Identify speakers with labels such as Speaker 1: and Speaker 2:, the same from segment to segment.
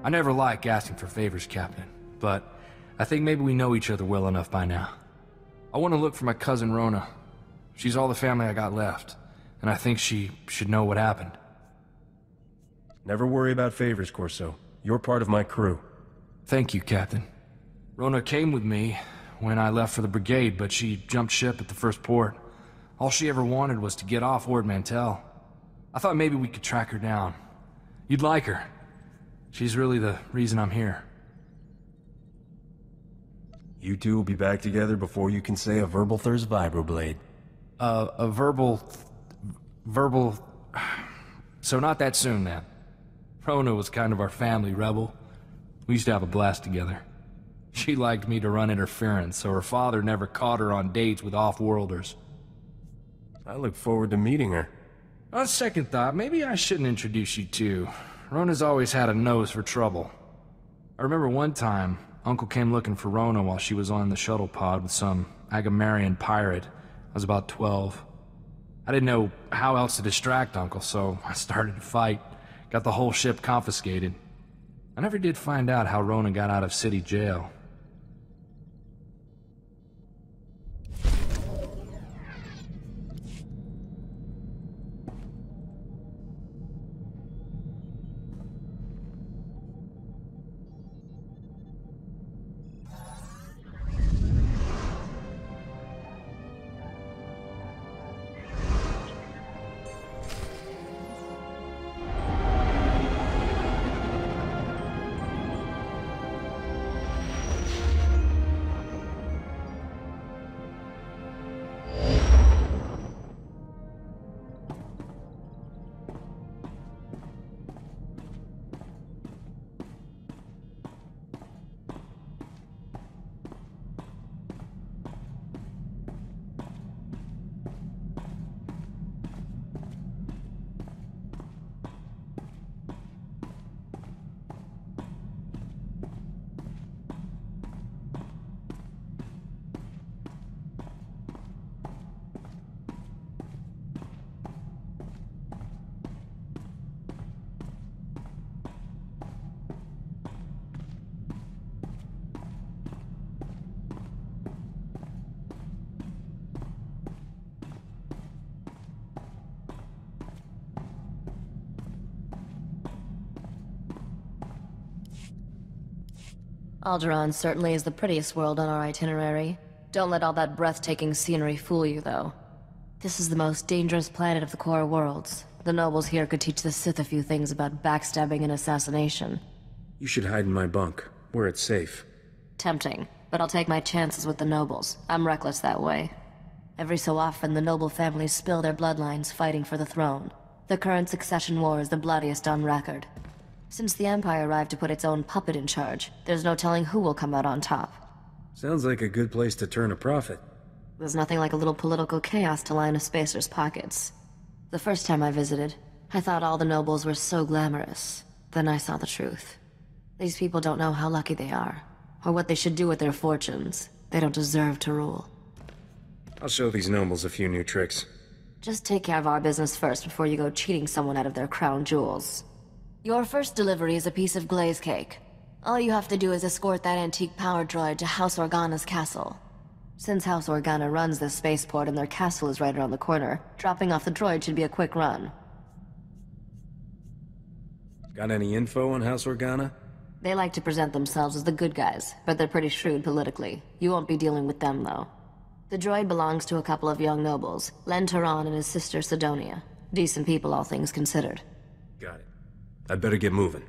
Speaker 1: I never like asking for favors, Captain, but I think maybe we know each other well enough by now. I want to look for my cousin Rona. She's all the family I got left, and I think she should know what happened.
Speaker 2: Never worry about favors, Corso. You're part of my crew.
Speaker 1: Thank you, Captain. Rona came with me when I left for the brigade, but she jumped ship at the first port. All she ever wanted was to get off Ord Mantell. I thought maybe we could track her down. You'd like her. She's really the reason I'm here.
Speaker 2: You two will be back together before you can say a verbal thirst vibroblade.
Speaker 1: A verbal... So not that soon, then. Rona was kind of our family rebel. We used to have a blast together. She liked me to run interference, so her father never caught her on dates with off-worlders.
Speaker 2: I look forward to meeting her.
Speaker 1: On second thought, maybe I shouldn't introduce you two. Rona's always had a nose for trouble. I remember one time, Uncle came looking for Rona while she was on the shuttle pod with some Agamarian pirate. I was about 12. I didn't know how else to distract Uncle, so I started to fight. Got the whole ship confiscated. I never did find out how Rona got out of city jail.
Speaker 3: Alderaan certainly is the prettiest world on our itinerary. Don't let all that breathtaking scenery fool you, though. This is the most dangerous planet of the core worlds. The nobles here could teach the Sith a few things about backstabbing and assassination.
Speaker 1: You should hide in my bunk, where it's safe.
Speaker 3: Tempting, but I'll take my chances with the nobles. I'm reckless that way. Every so often, the noble families spill their bloodlines fighting for the throne. The current succession war is the bloodiest on record. Since the Empire arrived to put its own puppet in charge, there's no telling who will come out on top.
Speaker 1: Sounds like a good place to turn a profit.
Speaker 3: There's nothing like a little political chaos to line a spacer's pockets. The first time I visited, I thought all the nobles were so glamorous. Then I saw the truth. These people don't know how lucky they are, or what they should do with their fortunes. They don't deserve to rule.
Speaker 1: I'll show these nobles a few new tricks.
Speaker 3: Just take care of our business first before you go cheating someone out of their crown jewels. Your first delivery is a piece of glaze cake. All you have to do is escort that antique power droid to House Organa's castle. Since House Organa runs this spaceport and their castle is right around the corner, dropping off the droid should be a quick run.
Speaker 1: Got any info on House Organa?
Speaker 3: They like to present themselves as the good guys, but they're pretty shrewd politically. You won't be dealing with them, though. The droid belongs to a couple of young nobles, Len Turan and his sister Sidonia. Decent people, all things considered.
Speaker 1: Got it. I'd better get moving.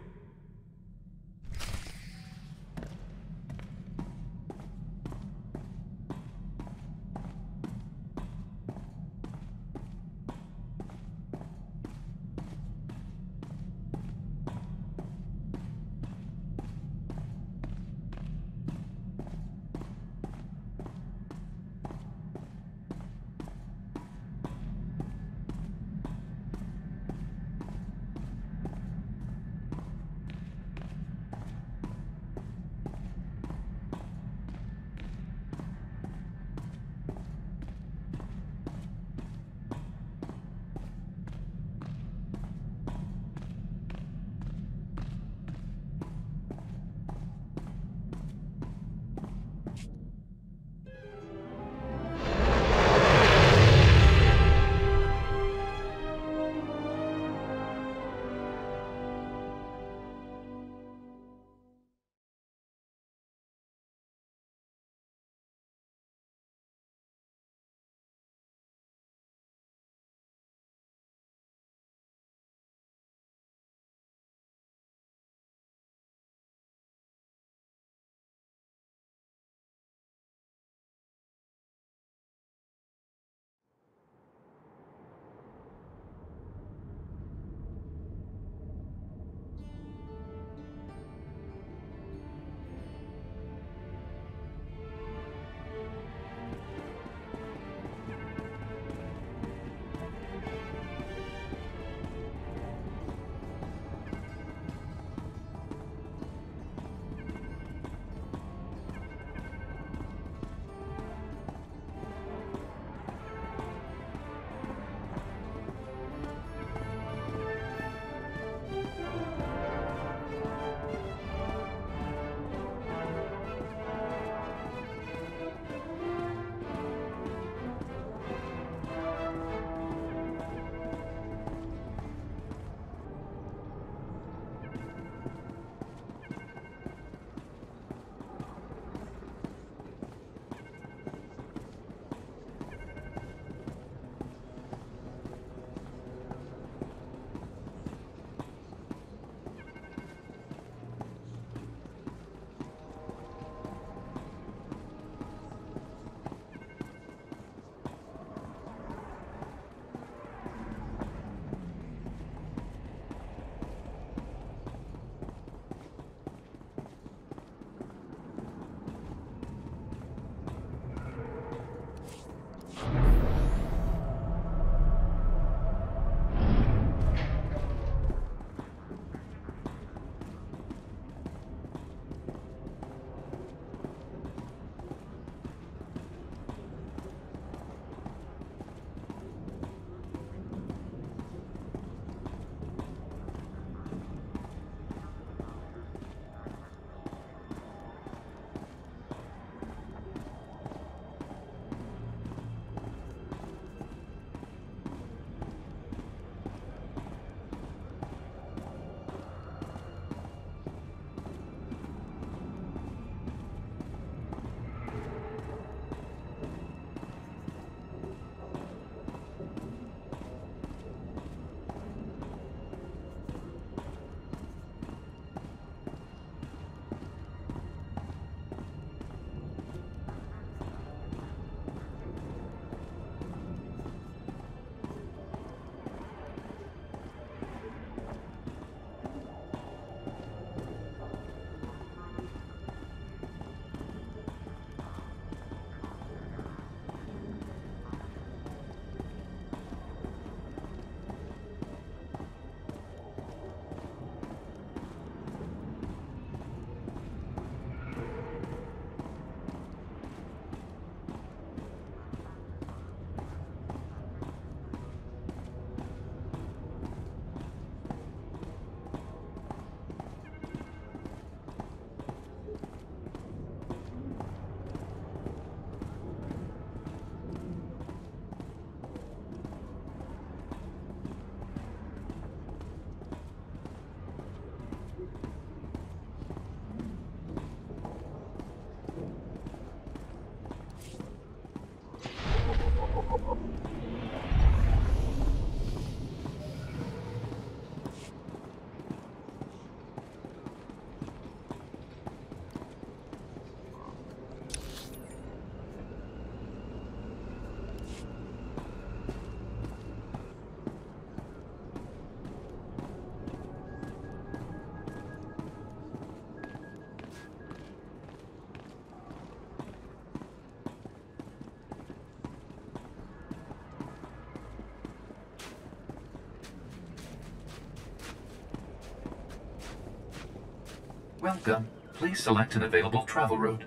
Speaker 4: Welcome. Please select an available travel route.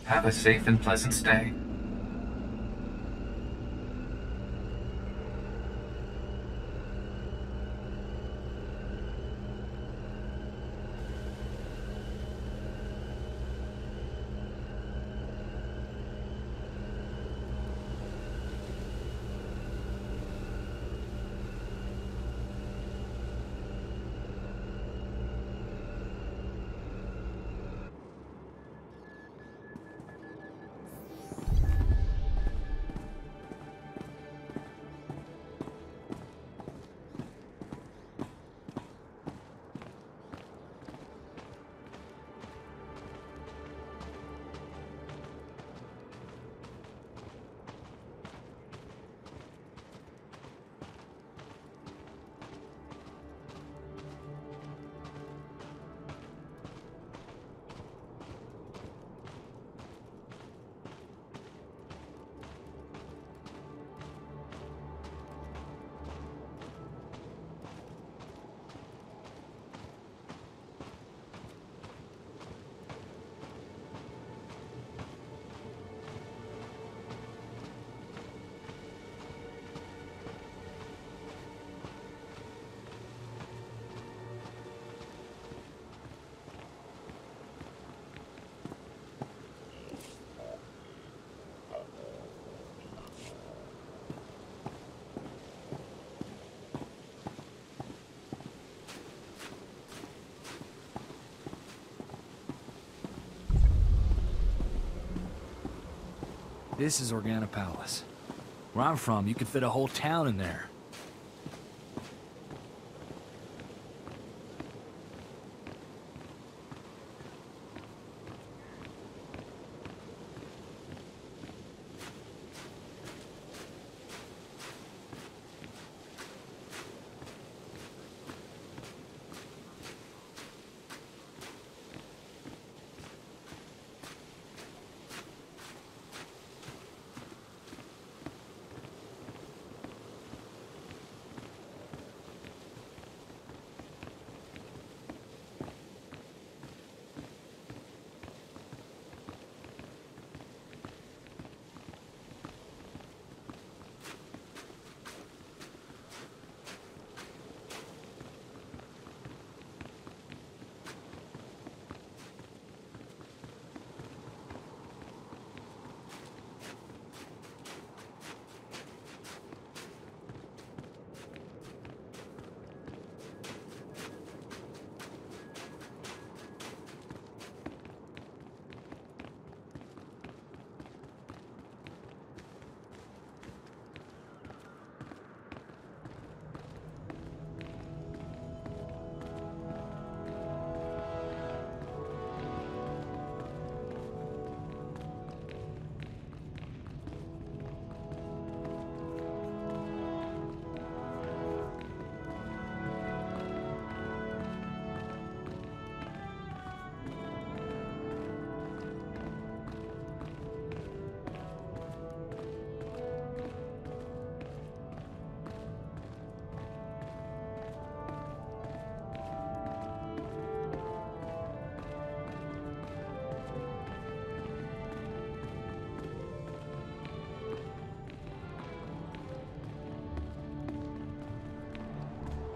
Speaker 4: Have a safe and pleasant stay.
Speaker 1: This is Organa Palace. Where I'm from, you could fit a whole town in there.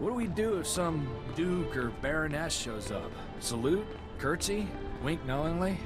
Speaker 1: What do we do if some duke or baroness shows up? Salute? Curtsy? Wink knowingly?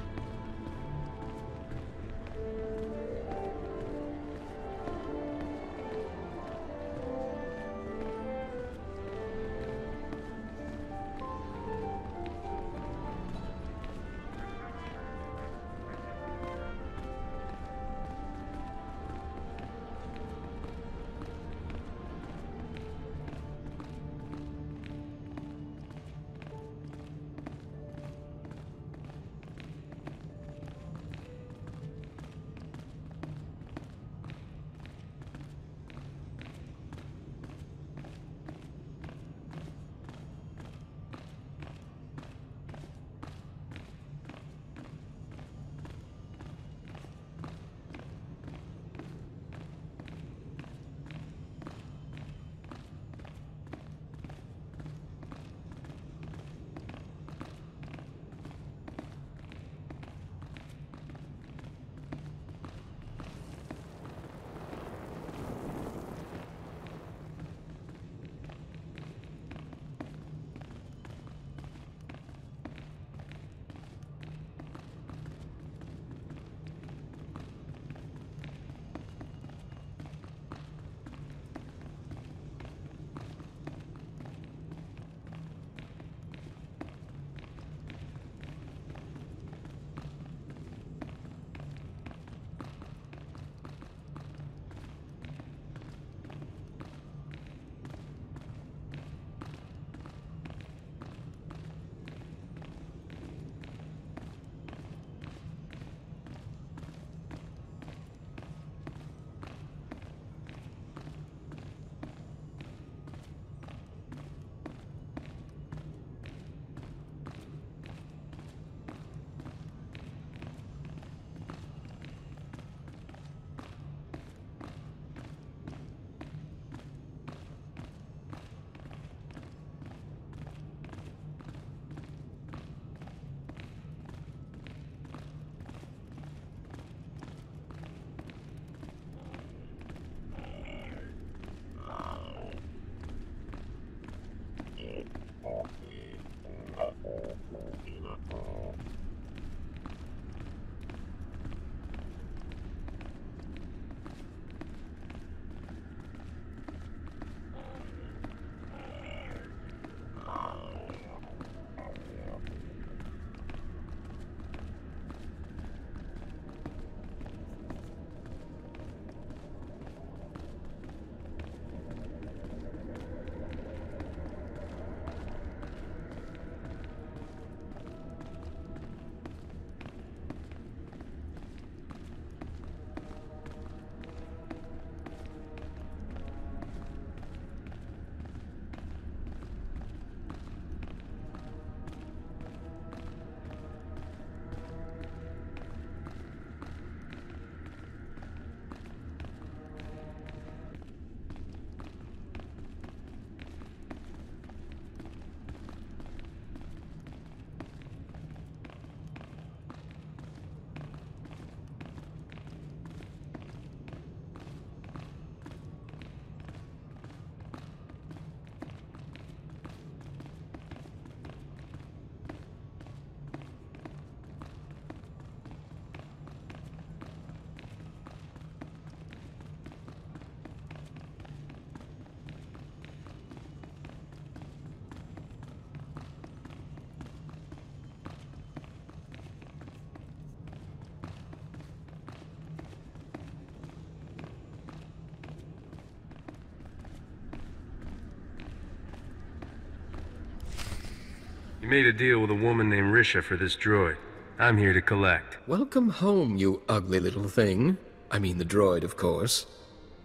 Speaker 2: You made a deal with a woman named Risha for this droid. I'm here to collect.
Speaker 5: Welcome home, you ugly little thing. I mean the droid, of course.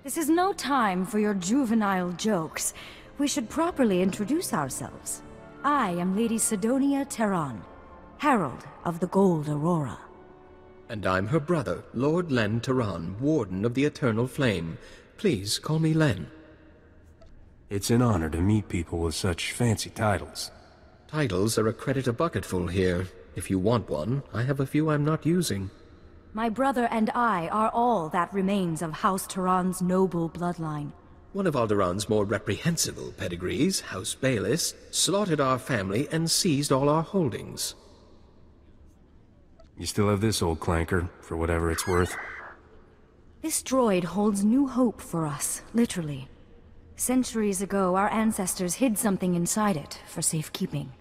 Speaker 6: This is no time for your juvenile jokes. We should properly introduce ourselves. I am Lady Sidonia Terran, Herald of the Gold Aurora.
Speaker 5: And I'm her brother, Lord Len Terran, Warden of the Eternal Flame. Please call me Len.
Speaker 2: It's an honor to meet people with such fancy titles.
Speaker 5: Titles are a credit a bucketful here. If you want one, I have a few I'm not using.
Speaker 6: My brother and I are all that remains of House Terran's noble bloodline.
Speaker 5: One of Alderaan's more reprehensible pedigrees, House Bayless, slaughtered our family and seized all our holdings.
Speaker 2: You still have this old clanker, for whatever it's worth.
Speaker 6: This droid holds new hope for us, literally. Centuries ago, our ancestors hid something inside it for safekeeping.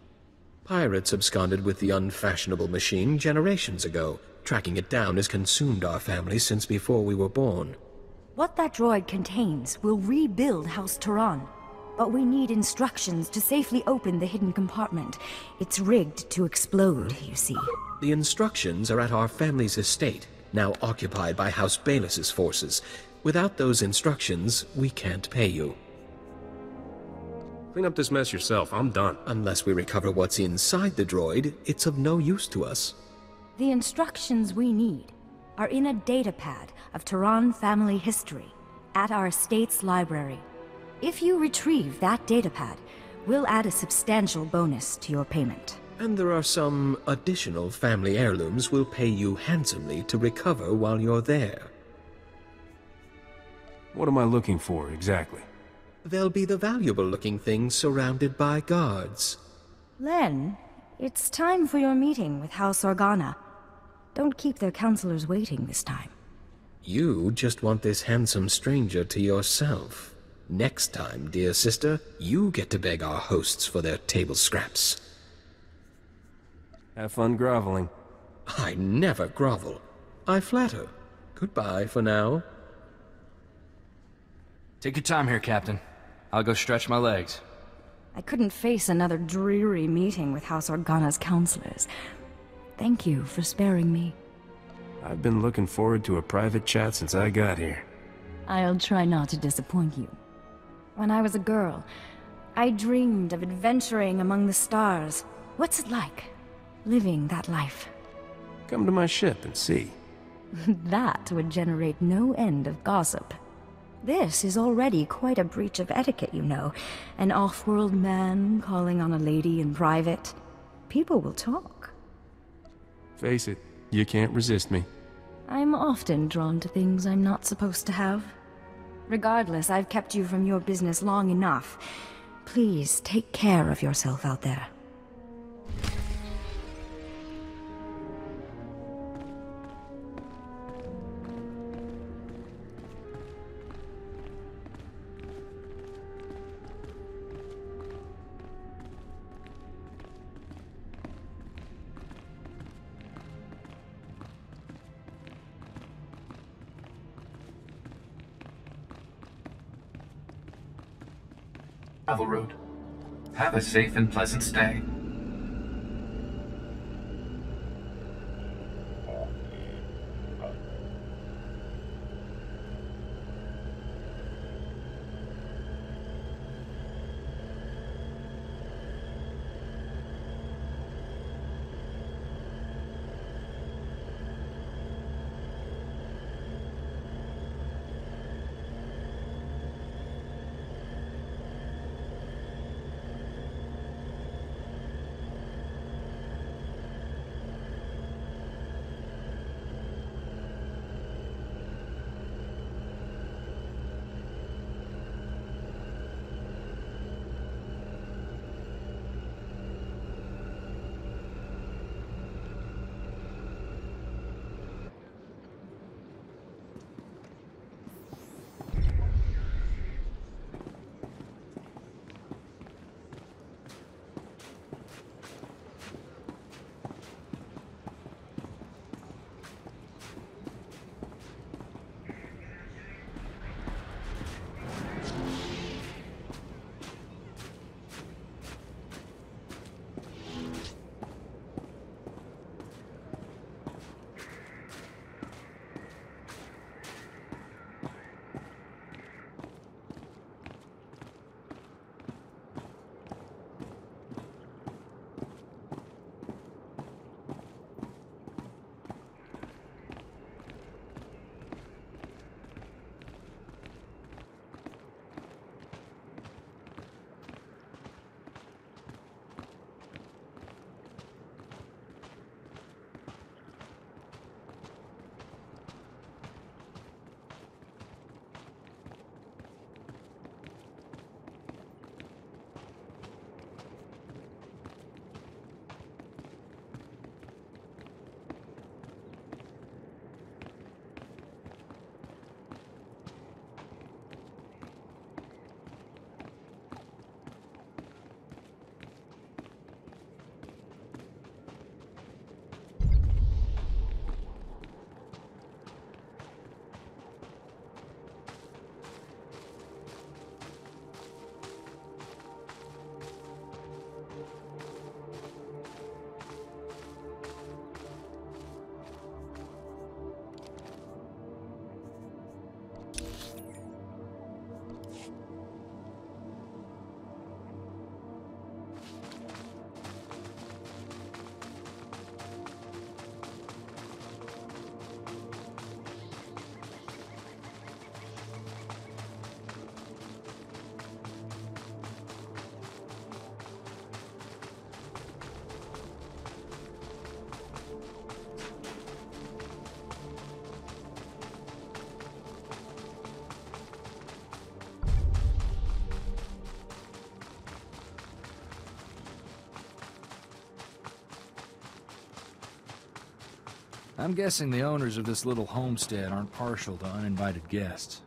Speaker 5: Pirates absconded with the unfashionable machine generations ago. Tracking it down has consumed our family since before we were born.
Speaker 6: What that droid contains will rebuild House Terran. But we need instructions to safely open the hidden compartment. It's rigged to explode, you see.
Speaker 5: The instructions are at our family's estate, now occupied by House Bayless's forces. Without those instructions, we can't pay you.
Speaker 2: Clean up this mess yourself, I'm done.
Speaker 5: Unless we recover what's inside the droid, it's of no use to us.
Speaker 6: The instructions we need are in a datapad of Terran family history at our estate's library. If you retrieve that datapad, we'll add a substantial bonus to your payment.
Speaker 5: And there are some additional family heirlooms we'll pay you handsomely to recover while you're there.
Speaker 2: What am I looking for, exactly?
Speaker 5: They'll be the valuable-looking things surrounded by guards.
Speaker 6: Len, it's time for your meeting with House Organa. Don't keep their counselors waiting this time.
Speaker 5: You just want this handsome stranger to yourself. Next time, dear sister, you get to beg our hosts for their table scraps.
Speaker 2: Have fun groveling.
Speaker 5: I never grovel. I flatter. Goodbye for now.
Speaker 1: Take your time here, Captain. I'll go stretch my legs.
Speaker 6: I couldn't face another dreary meeting with House Organa's counselors. Thank you for sparing me.
Speaker 2: I've been looking forward to a private chat since I got here.
Speaker 6: I'll try not to disappoint you. When I was a girl, I dreamed of adventuring among the stars. What's it like, living that life?
Speaker 2: Come to my ship and see.
Speaker 6: That would generate no end of gossip. This is already quite a breach of etiquette, you know. An off-world man calling on a lady in private. People will talk.
Speaker 2: Face it, you can't resist me.
Speaker 6: I'm often drawn to things I'm not supposed to have. Regardless, I've kept you from your business long enough. Please take care of yourself out there.
Speaker 4: Travel road. Have a safe and pleasant stay.
Speaker 1: I'm guessing the owners of this little homestead aren't partial to uninvited guests.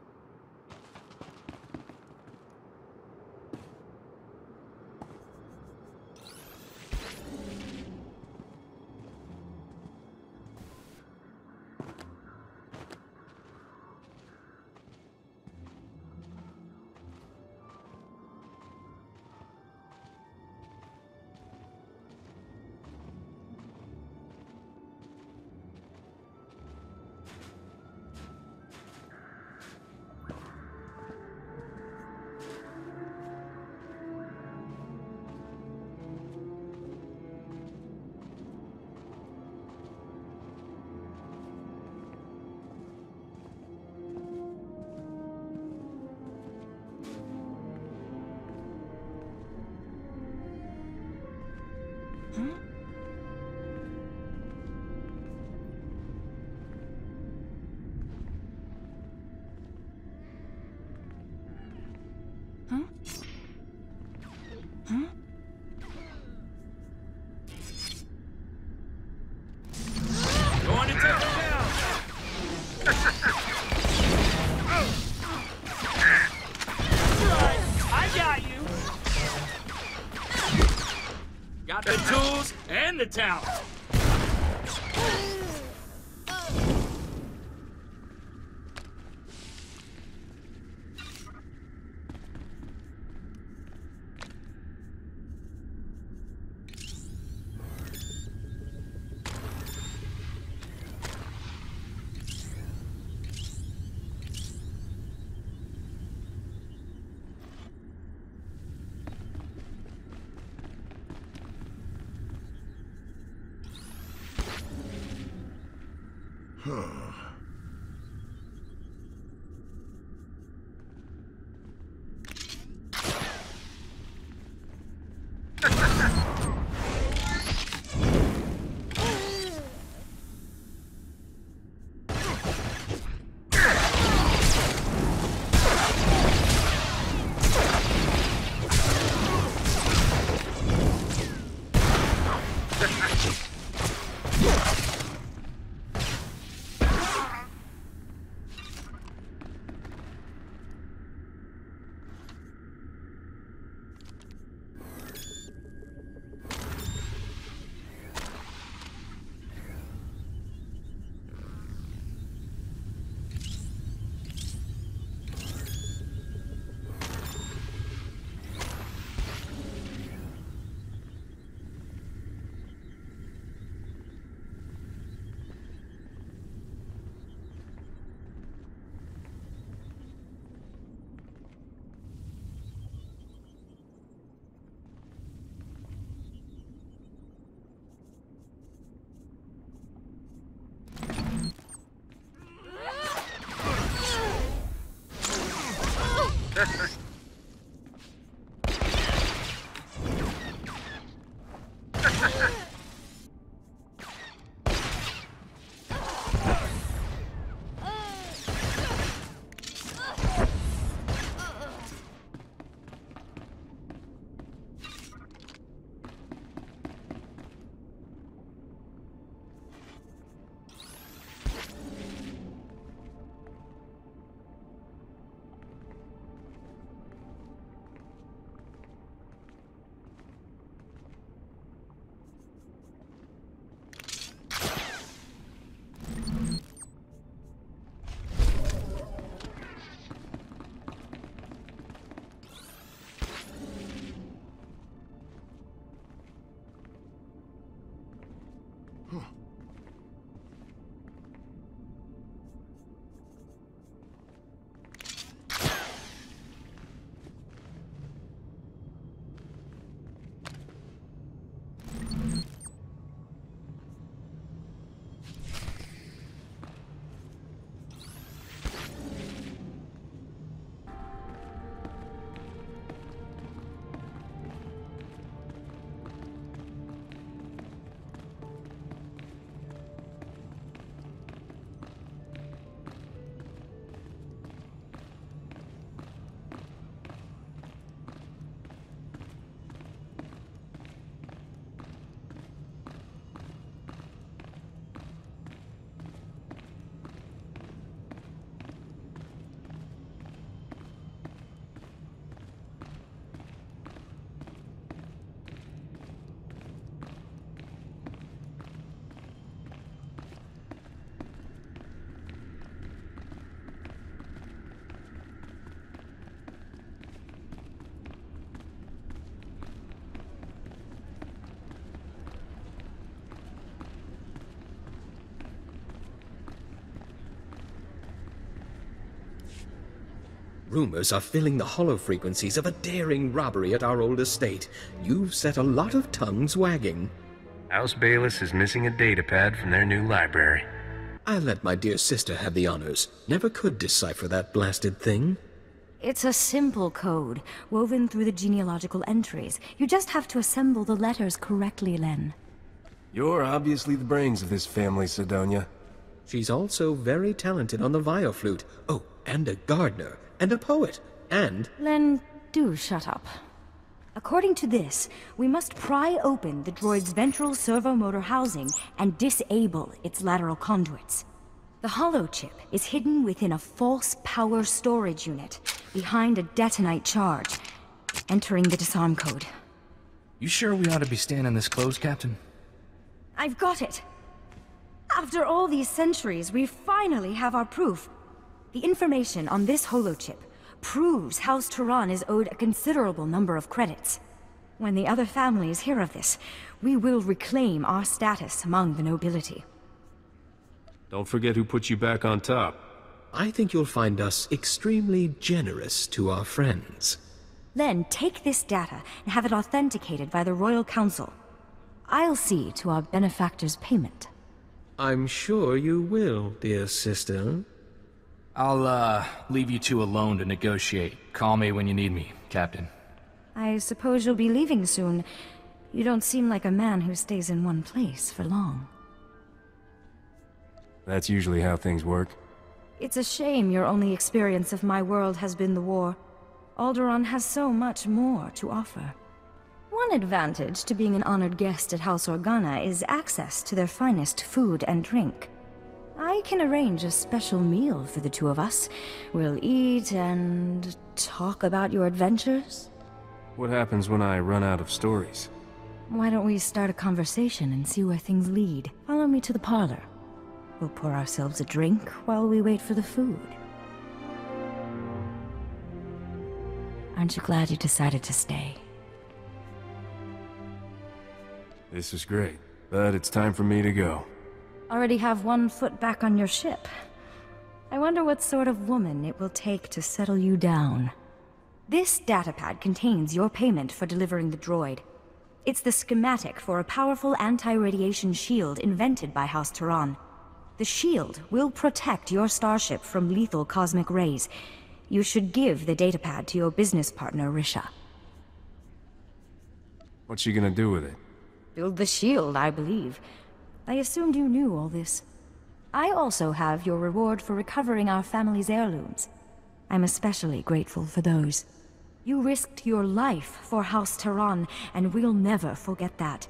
Speaker 7: Going to take him down! Right, I got you! Got the tools and the talent!
Speaker 5: Rumors are filling the hollow frequencies of a daring robbery at our old estate. You've set a lot of tongues wagging.
Speaker 2: House Bayless is missing a datapad from their new library.
Speaker 5: I'll let my dear sister have the honors. Never could decipher that blasted thing.
Speaker 6: It's a simple code, woven through the genealogical entries. You just have to assemble the letters correctly, Len.
Speaker 2: You're obviously the brains of this family, Sidonia.
Speaker 5: She's also very talented on the violflute. Oh, and a gardener, and a poet, and...
Speaker 6: Len, do shut up. According to this, we must pry open the droid's ventral servomotor housing and disable its lateral conduits. The holochip is hidden within a false power storage unit, behind a detonite charge, entering the disarm code.
Speaker 1: You sure we ought to be standing this close, Captain?
Speaker 6: I've got it! After all these centuries, we finally have our proof. The information on this holochip proves House Turan is owed a considerable number of credits. When the other families hear of this, we will reclaim our status among the nobility.
Speaker 2: Don't forget who put you back on top.
Speaker 5: I think you'll find us extremely generous to our friends.
Speaker 6: Then take this data and have it authenticated by the Royal Council. I'll see to our benefactor's payment.
Speaker 5: I'm sure you will, dear sister.
Speaker 1: I'll, leave you two alone to negotiate. Call me when you need me, Captain.
Speaker 6: I suppose you'll be leaving soon. You don't seem like a man who stays in one place for long.
Speaker 2: That's usually how things work.
Speaker 6: It's a shame your only experience of my world has been the war. Alderaan has so much more to offer. One advantage to being an honored guest at House Organa is access to their finest food and drink. I can arrange a special meal for the two of us. We'll eat and talk about your adventures.
Speaker 2: What happens when I run out of stories?
Speaker 6: Why don't we start a conversation and see where things lead? Follow me to the parlor. We'll pour ourselves a drink while we wait for the food. Aren't you glad you decided to stay?
Speaker 2: This is great, but it's time for me to go.
Speaker 6: Already have one foot back on your ship. I wonder what sort of woman it will take to settle you down. This datapad contains your payment for delivering the droid. It's the schematic for a powerful anti-radiation shield invented by House Turan. The shield will protect your starship from lethal cosmic rays. You should give the datapad to your business partner, Risha.
Speaker 2: What's she gonna do with it?
Speaker 6: Build the shield, I believe. I assumed you knew all this. I also have your reward for recovering our family's heirlooms. I'm especially grateful for those. You risked your life for House Turan, and we'll never forget that.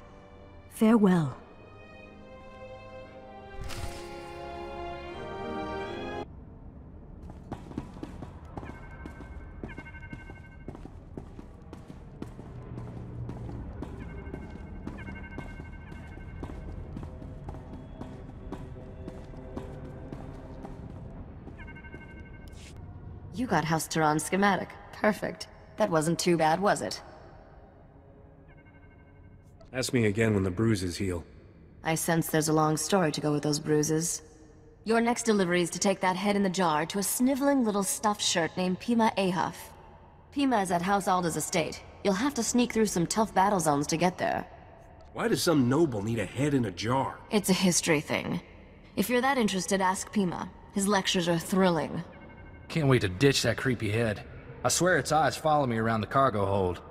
Speaker 6: Farewell.
Speaker 3: You got House Turan's schematic. Perfect. That wasn't too bad, was it?
Speaker 2: Ask me again when the bruises heal.
Speaker 3: I sense there's a long story to go with those bruises. Your next delivery is to take that head in the jar to a sniveling little stuffed shirt named Pima Ahuf. Pima is at House Alda's estate. You'll have to sneak through some tough battle zones to get there.
Speaker 2: Why does some noble need a head in a jar?
Speaker 3: It's a history thing. If you're that interested, ask Pima. His lectures are thrilling.
Speaker 1: Can't wait to ditch that creepy head. I swear its eyes follow me around the cargo hold.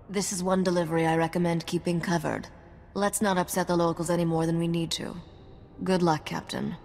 Speaker 3: This is one delivery I recommend keeping covered. Let's not upset the locals any more than we need to. Good luck, Captain.